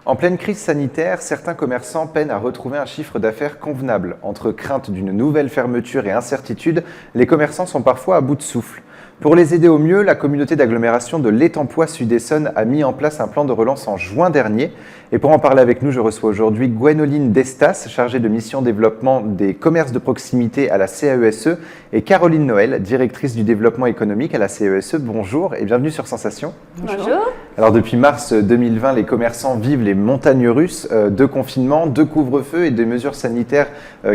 En pleine crise sanitaire, certains commerçants peinent à retrouver un chiffre d'affaires convenable. Entre crainte d'une nouvelle fermeture et incertitude, les commerçants sont parfois à bout de souffle. Pour les aider au mieux, la communauté d'agglomération de l'Étampoi Sud-Essonne a mis en place un plan de relance en juin dernier. Et pour en parler avec nous, je reçois aujourd'hui Gwénoline Destas, chargée de mission développement des commerces de proximité à la CAESE, et Caroline Noël, directrice du développement économique à la CAESE. Bonjour et bienvenue sur Sensation. Bonjour. Alors depuis mars 2020, les commerçants vivent les montagnes russes de confinement, de couvre-feu et des mesures sanitaires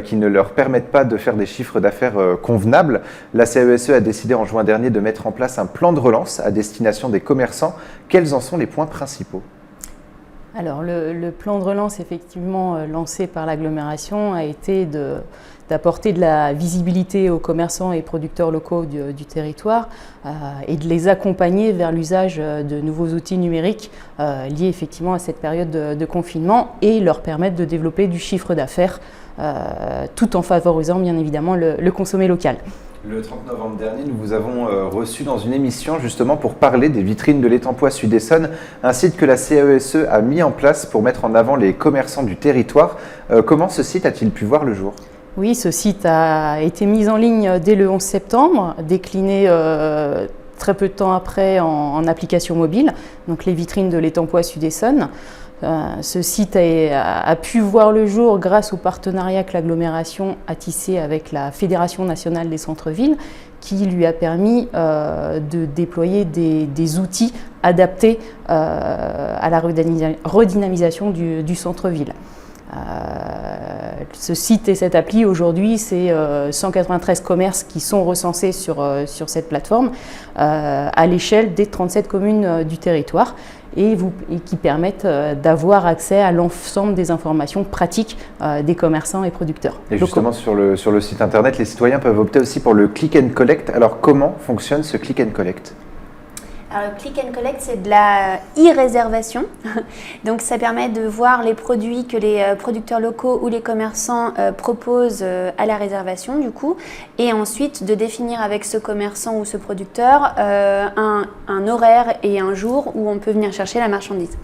qui ne leur permettent pas de faire des chiffres d'affaires convenables. La CAESE a décidé en juin dernier de mettre en place un plan de relance à destination des commerçants. Quels en sont les points principaux ? Alors le plan de relance effectivement lancé par l'agglomération a été d'apporter de la visibilité aux commerçants et producteurs locaux du territoire et de les accompagner vers l'usage de nouveaux outils numériques liés effectivement à cette période de confinement et leur permettre de développer du chiffre d'affaires tout en favorisant bien évidemment le consommé local. Le 30 novembre dernier, nous vous avons reçu dans une émission justement pour parler des vitrines de l'Étampoi Sud-Essonne, un site que la CAESE a mis en place pour mettre en avant les commerçants du territoire. Comment ce site a-t-il pu voir le jour ? Oui, ce site a été mis en ligne dès le 11 septembre, décliné très peu de temps après en application mobile, donc les vitrines de l'Étampoi Sud-Essonne. Ce site a pu voir le jour grâce au partenariat que l'agglomération a tissé avec la Fédération nationale des centres-villes, qui lui a permis de déployer des outils adaptés à la redynamisation du centre-ville. Ce site et cette appli, aujourd'hui, c'est 193 commerces qui sont recensés sur cette plateforme à l'échelle des 37 communes du territoire et qui permettent d'avoir accès à l'ensemble des informations pratiques des commerçants et producteurs. Et justement, sur le site internet, les citoyens peuvent opter aussi pour le Click and Collect. Alors, comment fonctionne ce Click and Collect ? Alors, le Click and Collect, c'est de la e-réservation. Donc, ça permet de voir les produits que les producteurs locaux ou les commerçants proposent à la réservation, du coup, et ensuite de définir avec ce commerçant ou ce producteur un horaire et un jour où on peut venir chercher la marchandise.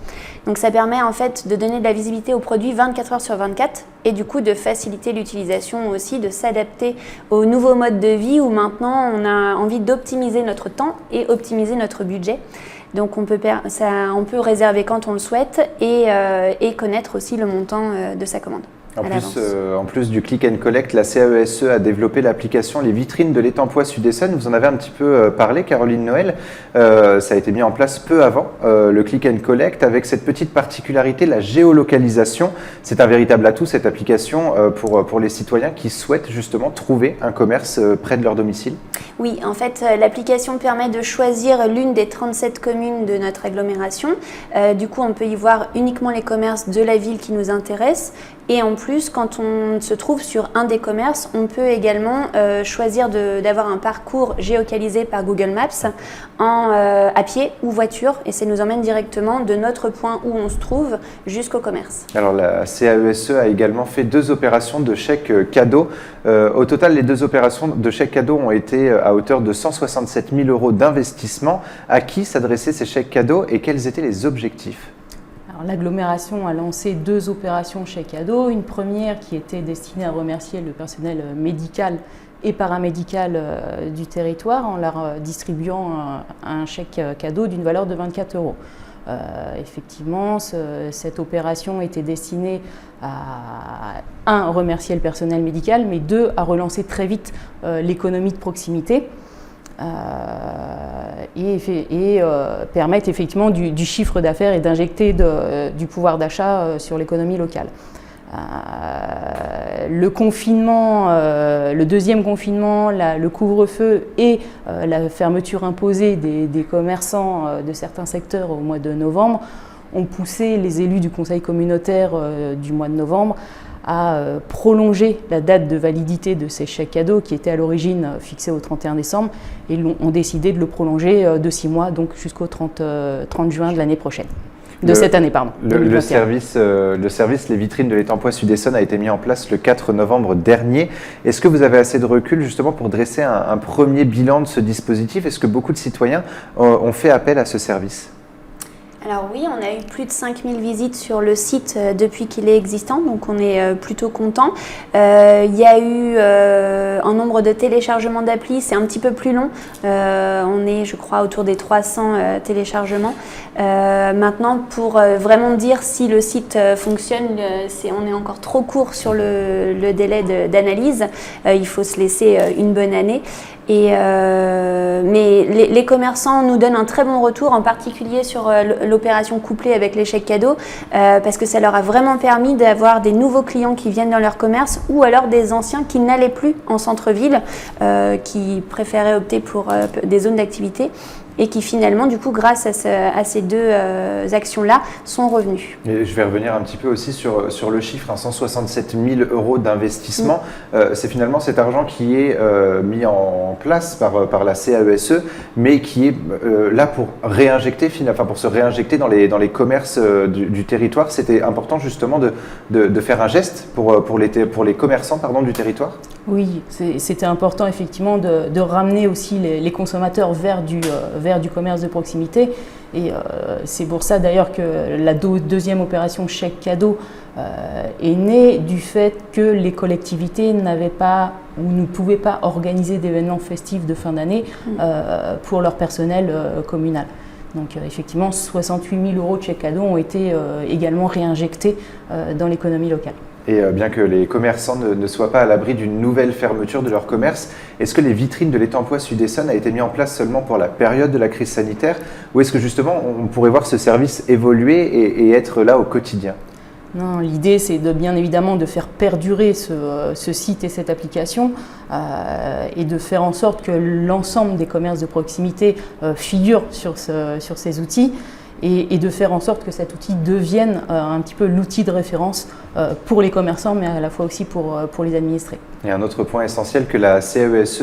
Donc, ça permet en fait de donner de la visibilité aux produits 24 heures sur 24 et du coup de faciliter l'utilisation aussi, de s'adapter aux nouveaux modes de vie où maintenant on a envie d'optimiser notre temps et optimiser notre budget. Donc on peut réserver quand on le souhaite et connaître aussi le montant de sa commande. En plus du Click and Collect, la CAESE a développé l'application Les Vitrines de l'Étampoi Sud-Essonne. Vous en avez un petit peu parlé, Caroline Noël. Ça a été mis en place peu avant le Click and Collect, avec cette petite particularité, la géolocalisation. C'est un véritable atout, cette application, pour les citoyens qui souhaitent justement trouver un commerce près de leur domicile. Oui, en fait, l'application permet de choisir l'une des 37 communes de notre agglomération. Du coup, on peut y voir uniquement les commerces de la ville qui nous intéressent. Et en plus, quand on se trouve sur un des commerces, on peut également choisir d'avoir un parcours géocalisé par Google Maps à pied ou voiture. Et ça nous emmène directement de notre point où on se trouve jusqu'au commerce. Alors la CAESE a également fait 2 opérations de chèques cadeaux. Au total, les 2 opérations de chèques cadeaux ont été à hauteur de 167 000 € d'investissement. À qui s'adressaient ces chèques cadeaux et quels étaient les objectifs ? L'agglomération a lancé 2 opérations chèques cadeaux. Une première qui était destinée à remercier le personnel médical et paramédical du territoire en leur distribuant un chèque cadeau d'une valeur de 24 €. Effectivement, cette opération était destinée à remercier le personnel médical, mais 2, à relancer très vite l'économie de proximité. Et permettre effectivement du chiffre d'affaires et d'injecter du pouvoir d'achat sur l'économie locale. Le confinement, le deuxième confinement, le couvre-feu et la fermeture imposée des commerçants de certains secteurs au mois de novembre ont poussé les élus du conseil communautaire du mois de novembre à prolonger la date de validité de ces chèques cadeaux qui étaient à l'origine fixés au 31 décembre et ont décidé de le prolonger de 6 mois, donc jusqu'au 30 juin de l'année prochaine. Cette année, pardon. Le service Les Vitrines de l'Étampoi Sud-Essonne a été mis en place le 4 novembre dernier. Est-ce que vous avez assez de recul justement pour dresser un premier bilan de ce dispositif ? Est-ce que beaucoup de citoyens ont fait appel à ce service ? Alors oui, on a eu plus de 5000 visites sur le site depuis qu'il est existant, donc on est plutôt content. Il y a eu un nombre de téléchargements d'appli, c'est un petit peu plus long. On est, je crois, autour des 300 téléchargements. Maintenant, pour vraiment dire si le site fonctionne, on est encore trop court sur le délai d'analyse. Il faut se laisser une bonne année. Mais les commerçants nous donnent un très bon retour, en particulier sur l'opération couplée avec les chèques cadeaux, parce que ça leur a vraiment permis d'avoir des nouveaux clients qui viennent dans leur commerce, ou alors des anciens qui n'allaient plus en centre-ville, qui préféraient opter pour des zones d'activité, et qui finalement, du coup, grâce à ces deux actions-là, sont revenus. Et je vais revenir un petit peu aussi sur le chiffre, 167 000 € d'investissement. C'est finalement cet argent qui est mis en place par la CAESE, mais qui est là pour pour se réinjecter dans les commerces du territoire. C'était important justement de faire un geste pour les commerçants du territoire. Oui, c'était important effectivement de ramener aussi les consommateurs vers du commerce de proximité. Et c'est pour ça d'ailleurs que la deuxième opération chèque cadeau est née du fait que les collectivités n'avaient pas ou ne pouvaient pas organiser d'événements festifs de fin d'année pour leur personnel communal. Donc effectivement, 68 000 € de chèque cadeau ont été également réinjectés dans l'économie locale. Et bien que les commerçants ne soient pas à l'abri d'une nouvelle fermeture de leur commerce, est-ce que les vitrines de l'Étang-Poix Sud-Essonne a été mis en place seulement pour la période de la crise sanitaire, ou est-ce que justement on pourrait voir ce service évoluer et être là au quotidien ? Non, l'idée c'est bien évidemment de faire perdurer ce site et cette application et de faire en sorte que l'ensemble des commerces de proximité figurent sur ces outils. Et de faire en sorte que cet outil devienne un petit peu l'outil de référence pour les commerçants, mais à la fois aussi pour les administrés. Et un autre point essentiel que la CAESE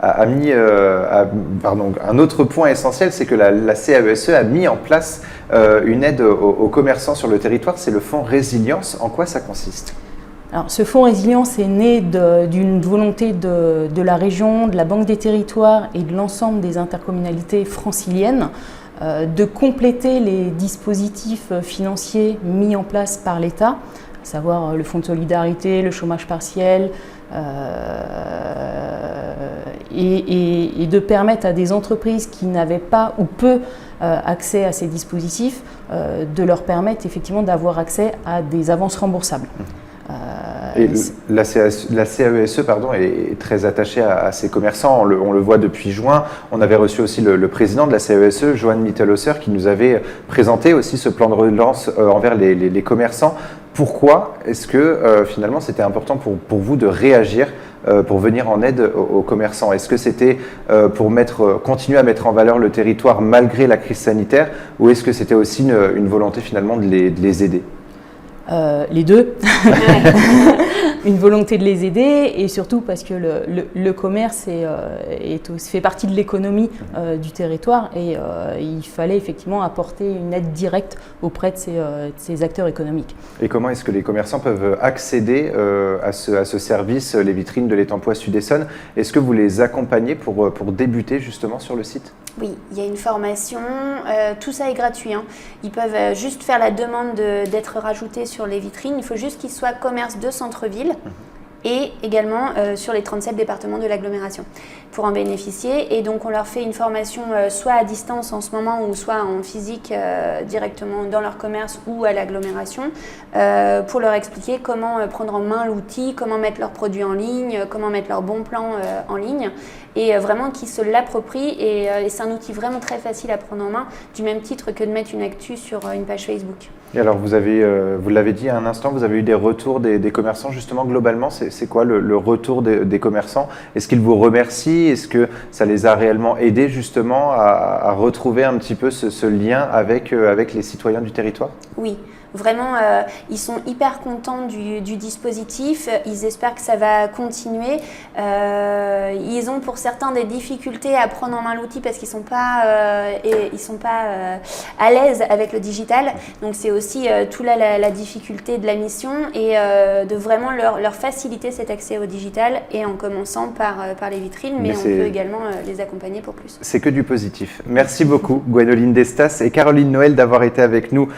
un autre point essentiel, c'est que la CAESE a mis en place une aide aux commerçants sur le territoire, c'est le fonds Résilience. En quoi ça consiste ? Alors, ce fonds Résilience est né d'une volonté de la région, de la Banque des Territoires et de l'ensemble des intercommunalités franciliennes de compléter les dispositifs financiers mis en place par l'État, à savoir le fonds de solidarité, le chômage partiel, et de permettre à des entreprises qui n'avaient pas ou peu accès à ces dispositifs, de leur permettre effectivement d'avoir accès à des avances remboursables. Et la CAESE est très attachée à ces commerçants, on le voit depuis juin. On avait reçu aussi le président de la CAESE, Johan Mittelhauser, qui nous avait présenté aussi ce plan de relance envers les commerçants. Pourquoi est-ce que finalement c'était important pour vous de réagir pour venir en aide aux commerçants? Est-ce que c'était pour continuer à mettre en valeur le territoire malgré la crise sanitaire, ou est-ce que c'était aussi une volonté finalement de les aider? Les deux. Une volonté de les aider, et surtout parce que le commerce fait partie de l'économie du territoire, et il fallait effectivement apporter une aide directe auprès de ces acteurs économiques. Et comment est-ce que les commerçants peuvent accéder à ce service, les vitrines de l'Étang-Poix Sud-Essonne? Est-ce que vous les accompagnez pour débuter justement sur le site? Oui, il y a une formation, tout ça est gratuit. Ils peuvent juste faire la demande d'être rajoutés sur les vitrines. Il faut juste qu'ils soient commerce de centre-ville et également sur les 37 départements de l'agglomération pour en bénéficier. Et donc on leur fait une formation soit à distance en ce moment, ou soit en physique directement dans leur commerce ou à l'agglomération, pour leur expliquer comment prendre en main l'outil, comment mettre leurs produits en ligne, comment mettre leurs bons plans en ligne, et vraiment qu'ils se l'approprient. Et c'est un outil vraiment très facile à prendre en main, du même titre que de mettre une actu sur une page Facebook. Et alors vous l'avez dit à un instant, vous avez eu des retours des commerçants justement globalement. C'est quoi le retour des commerçants? Est-ce qu'ils vous remercient? Est-ce que ça les a réellement aidés justement à retrouver un petit peu ce lien avec les citoyens du territoire? Oui, vraiment, ils sont hyper contents du dispositif. Ils espèrent que ça va continuer. Ils ont pour certains des difficultés à prendre en main l'outil parce qu'ils sont pas à l'aise avec le digital. Donc c'est aussi toute la difficulté de la mission et de vraiment leur faciliter cet accès au digital et en commençant par les vitrines, mais on peut également les accompagner pour plus. C'est que du positif. Merci beaucoup Gwénoline Destas et Caroline Noël d'avoir été avec nous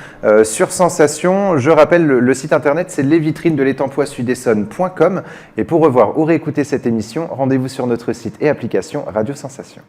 sur Sensation. Je rappelle, le site internet c'est lesvitrines-de-l'Étempois-Sud-Essonne.com et pour revoir ou réécouter cette émission, rendez-vous sur notre site et application Radio Sensation.